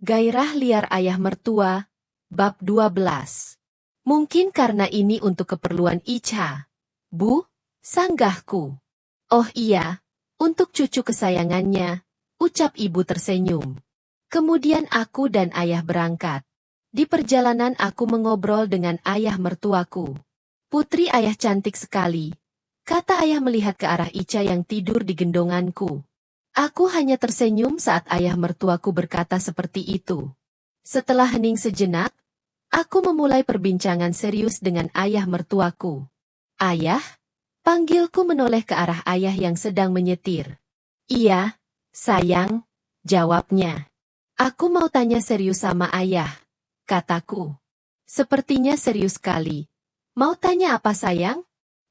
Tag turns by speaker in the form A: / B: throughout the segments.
A: Gairah liar ayah mertua, bab 12. Mungkin karena ini untuk keperluan Icha. Bu, sanggahku. Oh iya, untuk cucu kesayangannya, ucap ibu tersenyum. Kemudian aku dan ayah berangkat. Di perjalanan aku mengobrol dengan ayah mertuaku. Putri ayah cantik sekali, kata ayah melihat ke arah Icha yang tidur di gendonganku. Aku hanya tersenyum saat ayah mertuaku berkata seperti itu. Setelah hening sejenak, aku memulai perbincangan serius dengan ayah mertuaku. Ayah? Panggilku menoleh ke arah ayah yang sedang menyetir. Iya, sayang, jawabnya. Aku mau tanya serius sama ayah, kataku. Sepertinya serius sekali. Mau tanya apa sayang?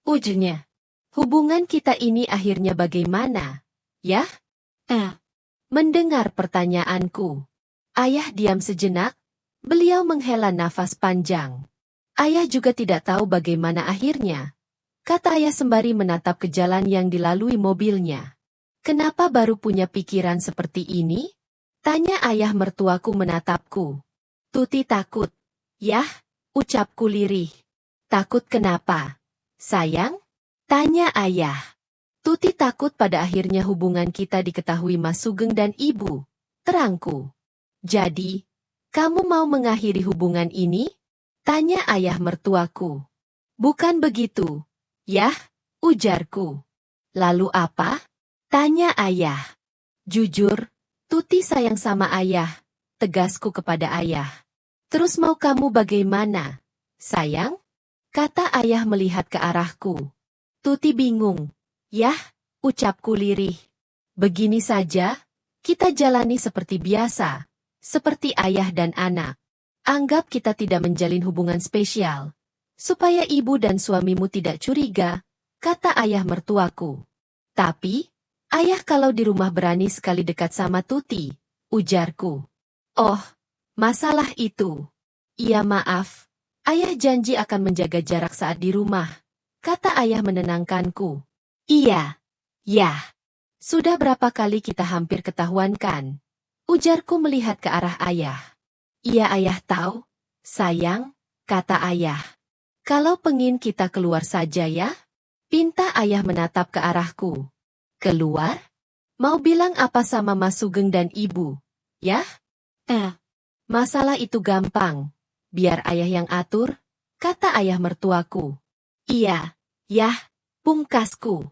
A: Ujarnya. Hubungan kita ini akhirnya bagaimana, ya? Mendengar pertanyaanku, ayah diam sejenak, beliau menghela nafas panjang. Ayah juga tidak tahu bagaimana akhirnya, kata ayah sembari menatap ke jalan yang dilalui mobilnya. Kenapa baru punya pikiran seperti ini? Tanya ayah mertuaku menatapku. Tuti takut. Yah, ucapku lirih. Takut kenapa? Sayang? Tanya ayah. Tuti takut pada akhirnya hubungan kita diketahui Mas Sugeng dan ibu, terangku. Jadi, kamu mau mengakhiri hubungan ini? Tanya ayah mertuaku. Bukan begitu, yah, ujarku. Lalu apa? Tanya ayah. Jujur, Tuti sayang sama ayah, tegasku kepada ayah. Terus mau kamu bagaimana? Sayang? Kata ayah melihat ke arahku. Tuti bingung. Yah, ucapku lirih. Begini saja, kita jalani seperti biasa, seperti ayah dan anak. Anggap kita tidak menjalin hubungan spesial, supaya ibu dan suamimu tidak curiga, kata ayah mertuaku. Tapi, ayah kalau di rumah berani sekali dekat sama Tuti, ujarku. Oh, masalah itu. Iya maaf, ayah janji akan menjaga jarak saat di rumah, kata ayah menenangkanku. Iya, ya. Sudah berapa kali kita hampir ketahuan kan? Ujarku melihat ke arah ayah. Iya ayah tahu, sayang, kata ayah. Kalau pengin kita keluar saja ya? Pinta ayah menatap ke arahku. Keluar? Mau bilang apa sama Mas Sugeng dan ibu? Ya? Masalah itu gampang. Biar ayah yang atur, kata ayah mertuaku. Iya, yah, pungkasku.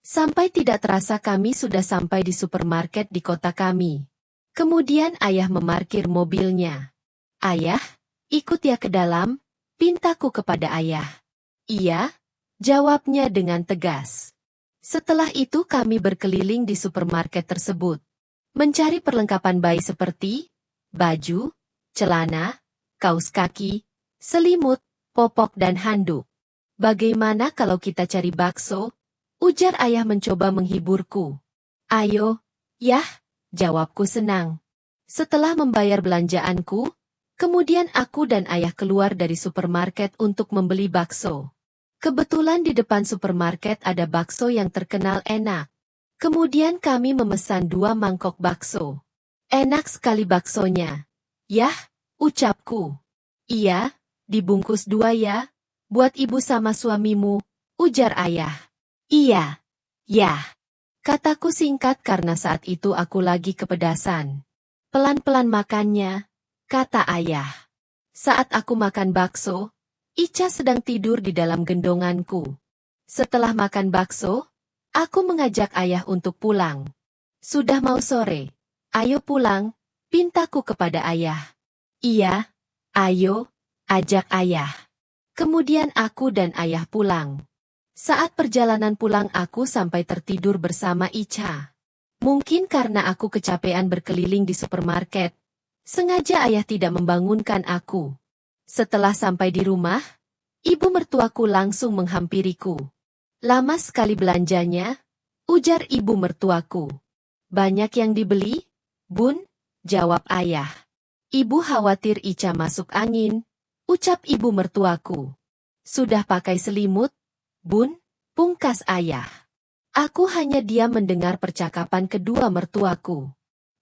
A: Sampai tidak terasa kami sudah sampai di supermarket di kota kami. Kemudian ayah memarkir mobilnya. Ayah, ikut ya ke dalam, pintaku kepada ayah. Iya, jawabnya dengan tegas. Setelah itu kami berkeliling di supermarket tersebut. Mencari perlengkapan bayi seperti baju, celana, kaos kaki, selimut, popok dan handuk. Bagaimana kalau kita cari bakso? Ujar ayah mencoba menghiburku. Ayo, yah, jawabku senang. Setelah membayar belanjaanku, kemudian aku dan ayah keluar dari supermarket untuk membeli bakso. Kebetulan di depan supermarket ada bakso yang terkenal enak. Kemudian kami memesan 2 mangkok bakso. Enak sekali baksonya. Yah, ucapku. Iya, dibungkus 2 ya, buat ibu sama suamimu, ujar ayah. Iya, ya. Kataku singkat karena saat itu aku lagi kepedasan. Pelan-pelan makannya, kata ayah. Saat aku makan bakso, Icha sedang tidur di dalam gendonganku. Setelah makan bakso, aku mengajak ayah untuk pulang. Sudah mau sore, ayo pulang, pintaku kepada ayah. Iya, ayo, ajak ayah. Kemudian aku dan ayah pulang. Saat perjalanan pulang aku sampai tertidur bersama Icha. Mungkin karena aku kecapean berkeliling di supermarket. Sengaja ayah tidak membangunkan aku. Setelah sampai di rumah, ibu mertuaku langsung menghampiriku. Lama sekali belanjanya, ujar ibu mertuaku. Banyak yang dibeli, Bun, jawab ayah. Ibu khawatir Icha masuk angin, ucap ibu mertuaku. Sudah pakai selimut? Bun, pungkas ayah. Aku hanya diam mendengar percakapan kedua mertuaku.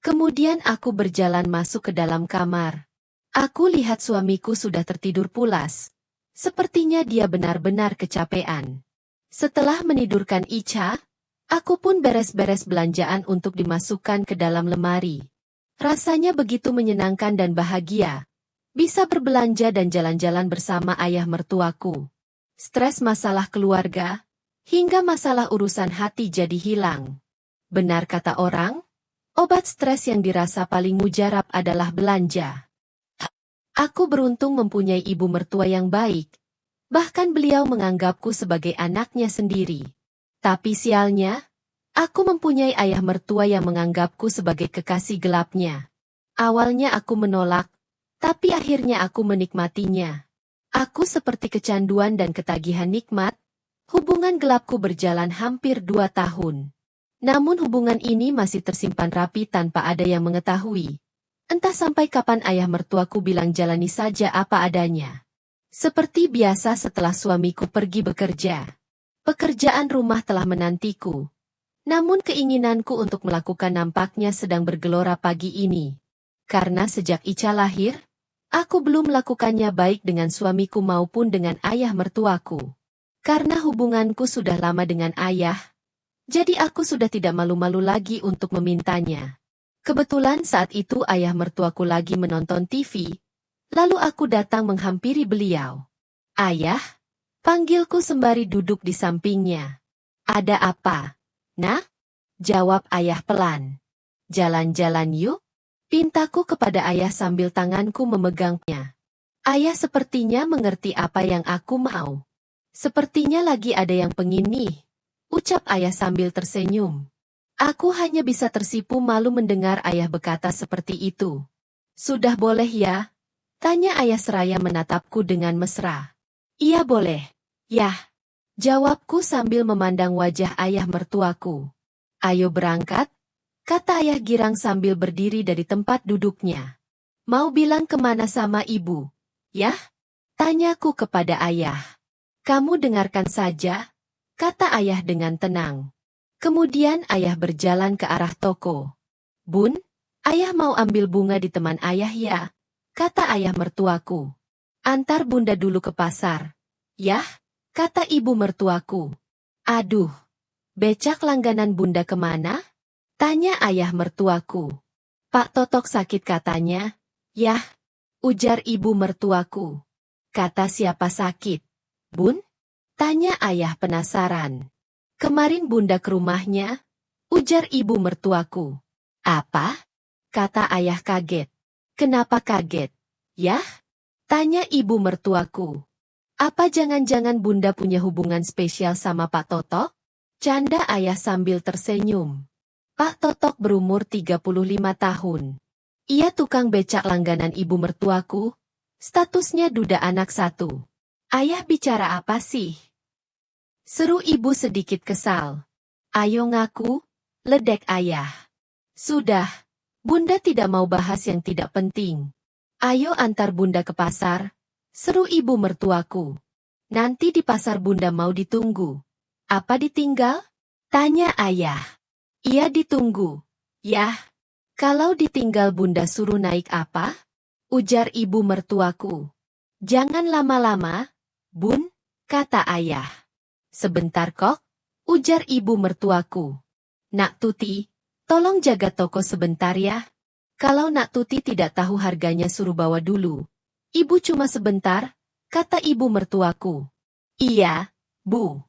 A: Kemudian aku berjalan masuk ke dalam kamar. Aku lihat suamiku sudah tertidur pulas. Sepertinya dia benar-benar kecapean. Setelah menidurkan Icha, aku pun beres-beres belanjaan untuk dimasukkan ke dalam lemari. Rasanya begitu menyenangkan dan bahagia. Bisa berbelanja dan jalan-jalan bersama ayah mertuaku. Stres masalah keluarga, hingga masalah urusan hati jadi hilang. Benar kata orang, obat stres yang dirasa paling mujarab adalah belanja. Aku beruntung mempunyai ibu mertua yang baik. Bahkan beliau menganggapku sebagai anaknya sendiri. Tapi sialnya, aku mempunyai ayah mertua yang menganggapku sebagai kekasih gelapnya. Awalnya aku menolak, tapi akhirnya aku menikmatinya. Aku seperti kecanduan dan ketagihan nikmat. Hubungan gelapku berjalan hampir 2 tahun. Namun hubungan ini masih tersimpan rapi tanpa ada yang mengetahui. Entah sampai kapan ayah mertuaku bilang jalani saja apa adanya. Seperti biasa setelah suamiku pergi bekerja. Pekerjaan rumah telah menantiku. Namun keinginanku untuk melakukan nampaknya sedang bergelora pagi ini. Karena sejak Icha lahir, aku belum melakukannya baik dengan suamiku maupun dengan ayah mertuaku. Karena hubunganku sudah lama dengan ayah, jadi aku sudah tidak malu-malu lagi untuk memintanya. Kebetulan saat itu ayah mertuaku lagi menonton TV, lalu aku datang menghampiri beliau. "Ayah," panggilku sembari duduk di sampingnya. "Ada apa, Nak?" jawab ayah pelan. "Jalan-jalan yuk?" pintaku kepada ayah sambil tanganku memegangnya. Ayah sepertinya mengerti apa yang aku mau. "Sepertinya lagi ada yang pengin nih," ucap ayah sambil tersenyum. Aku hanya bisa tersipu malu mendengar ayah berkata seperti itu. "Sudah boleh ya?" tanya ayah seraya menatapku dengan mesra. "Iya boleh." "Yah," jawabku sambil memandang wajah ayah mertuaku. "Ayo berangkat," kata ayah girang sambil berdiri dari tempat duduknya. "Mau bilang kemana sama ibu?" "Yah?" tanyaku kepada ayah. "Kamu dengarkan saja," kata ayah dengan tenang. Kemudian ayah berjalan ke arah toko. "Bun, ayah mau ambil bunga di teman ayah ya," kata ayah mertuaku. "Antar bunda dulu ke pasar." "Yah," kata ibu mertuaku. "Aduh, becak langganan bunda kemana?" tanya ayah mertuaku. "Pak Totok sakit katanya." "Yah," ujar ibu mertuaku. "Kata siapa sakit, Bun?" tanya ayah penasaran. "Kemarin bunda ke rumahnya," ujar ibu mertuaku. "Apa?" kata ayah kaget. "Kenapa kaget?" "Yah?" tanya ibu mertuaku. "Apa jangan-jangan bunda punya hubungan spesial sama Pak Totok?" canda ayah sambil tersenyum. Pak Totok berumur 35 tahun. Ia tukang becak langganan ibu mertuaku. Statusnya duda anak 1. "Ayah bicara apa sih?" seru ibu sedikit kesal. "Ayo ngaku," ledek ayah. "Sudah, bunda tidak mau bahas yang tidak penting. Ayo antar bunda ke pasar," seru ibu mertuaku. "Nanti di pasar bunda mau ditunggu." "Apa ditinggal?" tanya ayah. "Iya ditunggu." "Yah, kalau ditinggal bunda suruh naik apa?" ujar ibu mertuaku. "Jangan lama-lama, Bun," kata ayah. "Sebentar kok," ujar ibu mertuaku. "Nak Tuti, tolong jaga toko sebentar ya. Kalau Nak Tuti tidak tahu harganya suruh bawa dulu." "Ibu cuma sebentar," kata ibu mertuaku. "Iya, Bu,"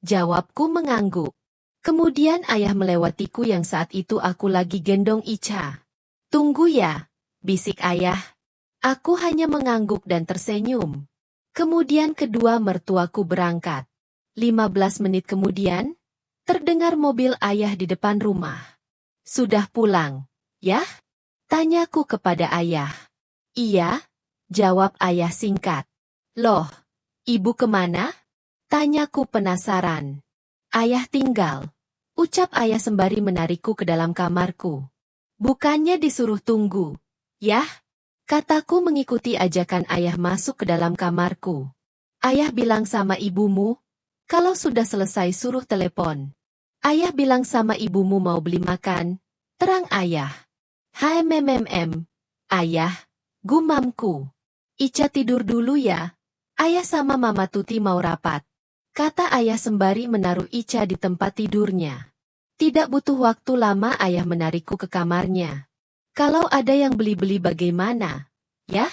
A: jawabku mengangguk. Kemudian ayah melewatiku yang saat itu aku lagi gendong Icha. "Tunggu ya," bisik ayah. Aku hanya mengangguk dan tersenyum. Kemudian kedua mertuaku berangkat. 15 menit kemudian, terdengar mobil ayah di depan rumah. "Sudah pulang, ya?" tanyaku kepada ayah. "Iya," jawab ayah singkat. "Loh, ibu kemana?" tanyaku penasaran. "Ayah tinggal," ucap ayah sembari menarikku ke dalam kamarku. "Bukannya disuruh tunggu, yah?" kataku mengikuti ajakan ayah masuk ke dalam kamarku. "Ayah bilang sama ibumu, kalau sudah selesai suruh telepon." "Ayah bilang sama ibumu mau beli makan," terang ayah. Ayah, gumamku. Ica tidur dulu ya. Ayah sama Mama Tuti mau rapat. Kata ayah sembari menaruh Ica di tempat tidurnya. Tidak butuh waktu lama ayah menarikku ke kamarnya. Kalau ada yang beli-beli bagaimana? Yah?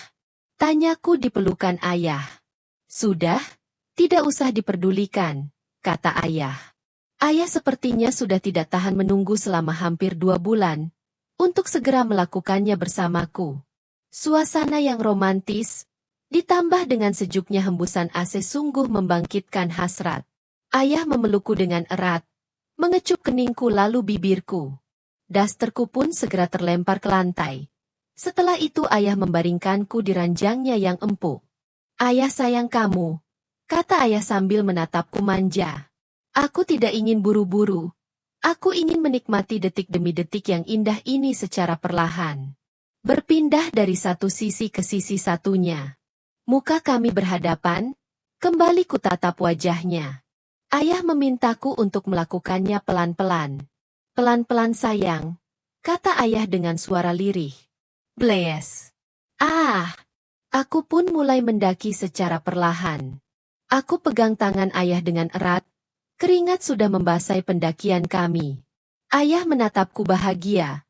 A: Tanyaku di pelukan ayah. Sudah, tidak usah diperdulikan, kata ayah. Ayah sepertinya sudah tidak tahan menunggu selama hampir 2 bulan, untuk segera melakukannya bersamaku. Suasana yang romantis, ditambah dengan sejuknya hembusan AC sungguh membangkitkan hasrat. Ayah memelukku dengan erat, mengecup keningku lalu bibirku. Dasterku pun segera terlempar ke lantai. Setelah itu ayah membaringkanku di ranjangnya yang empuk. Ayah sayang kamu, kata ayah sambil menatapku manja. Aku tidak ingin buru-buru. Aku ingin menikmati detik demi detik yang indah ini secara perlahan. Berpindah dari satu sisi ke sisi satunya. Muka kami berhadapan, kembali kutatap wajahnya. Ayah memintaku untuk melakukannya pelan-pelan. Pelan-pelan sayang, kata ayah dengan suara lirih. Bless. Aku pun mulai mendaki secara perlahan. Aku pegang tangan ayah dengan erat. Keringat sudah membasahi pendakian kami. Ayah menatapku bahagia.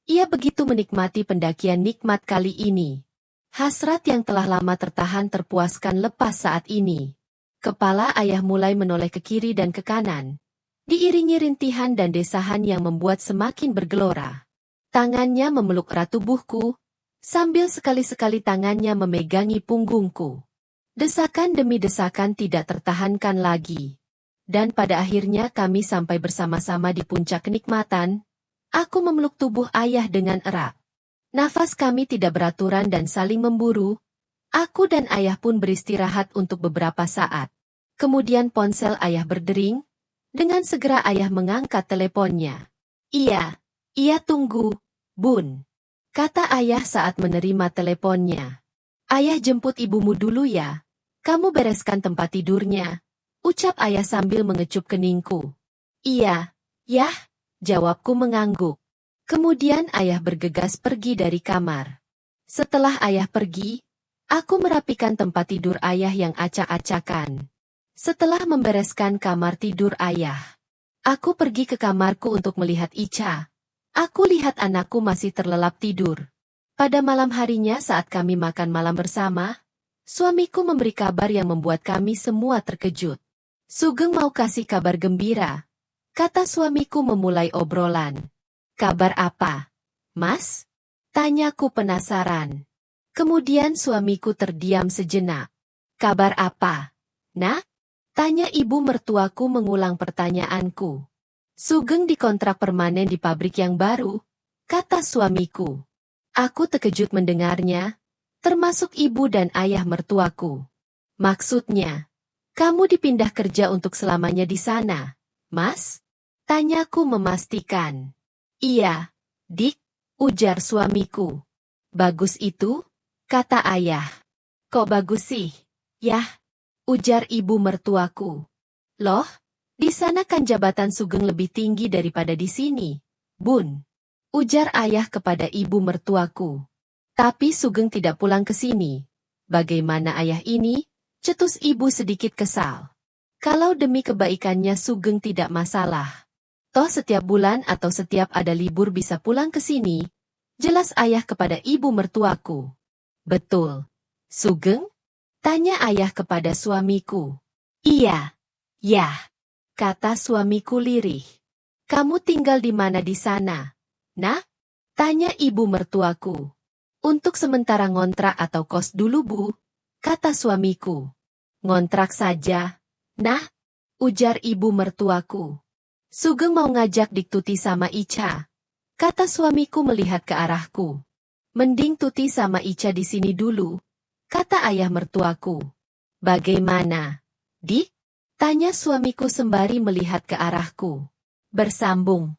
A: Ia begitu menikmati pendakian nikmat kali ini. Hasrat yang telah lama tertahan terpuaskan lepas saat ini. Kepala ayah mulai menoleh ke kiri dan ke kanan. Diiringi rintihan dan desahan yang membuat semakin bergelora. Tangannya memeluk erat tubuhku, sambil sekali-sekali tangannya memegangi punggungku. Desakan demi desakan tidak tertahankan lagi. Dan pada akhirnya kami sampai bersama-sama di puncak kenikmatan. Aku memeluk tubuh ayah dengan erat. Nafas kami tidak beraturan dan saling memburu. Aku dan ayah pun beristirahat untuk beberapa saat. Kemudian ponsel ayah berdering. Dengan segera ayah mengangkat teleponnya. Iya tunggu, Bun. Kata ayah saat menerima teleponnya. Ayah jemput ibumu dulu ya. Kamu bereskan tempat tidurnya. Ucap ayah sambil mengecup keningku. Iya, yah, jawabku mengangguk. Kemudian ayah bergegas pergi dari kamar. Setelah ayah pergi, aku merapikan tempat tidur ayah yang acak-acakan. Setelah membereskan kamar tidur ayah, aku pergi ke kamarku untuk melihat Ica. Aku lihat anakku masih terlelap tidur. Pada malam harinya saat kami makan malam bersama, suamiku memberi kabar yang membuat kami semua terkejut. Sugeng mau kasih kabar gembira, kata suamiku memulai obrolan. Kabar apa, Mas? Tanyaku penasaran. Kemudian suamiku terdiam sejenak. Kabar apa, Nak? Tanya ibu mertuaku mengulang pertanyaanku. Sugeng dikontrak permanen di pabrik yang baru, kata suamiku. Aku terkejut mendengarnya, termasuk ibu dan ayah mertuaku. Maksudnya, kamu dipindah kerja untuk selamanya di sana, Mas? Tanyaku memastikan. Iya, Dik, ujar suamiku. Bagus itu, kata ayah. Kok bagus sih? Yah, ujar ibu mertuaku. Loh, di sana kan jabatan Sugeng lebih tinggi daripada di sini, Bun. Ujar ayah kepada ibu mertuaku. Tapi Sugeng tidak pulang ke sini. Bagaimana ayah ini? Cetus ibu sedikit kesal. Kalau demi kebaikannya Sugeng tidak masalah. Toh setiap bulan atau setiap ada libur bisa pulang ke sini. Jelas ayah kepada ibu mertuaku. Betul. Sugeng? Tanya ayah kepada suamiku. Iya. Yah. Kata suamiku lirih. Kamu tinggal di mana di sana? Nah? Tanya ibu mertuaku. Untuk sementara ngontrak atau kos dulu Bu. Kata suamiku. Ngontrak saja. Nah? Ujar ibu mertuaku. Sugeng mau ngajak Dik Tuti sama Ica. Kata suamiku melihat ke arahku. Mending Tuti sama Ica di sini dulu. Kata ayah mertuaku. Bagaimana, Dik? Tanya suamiku sembari melihat ke arahku. Bersambung.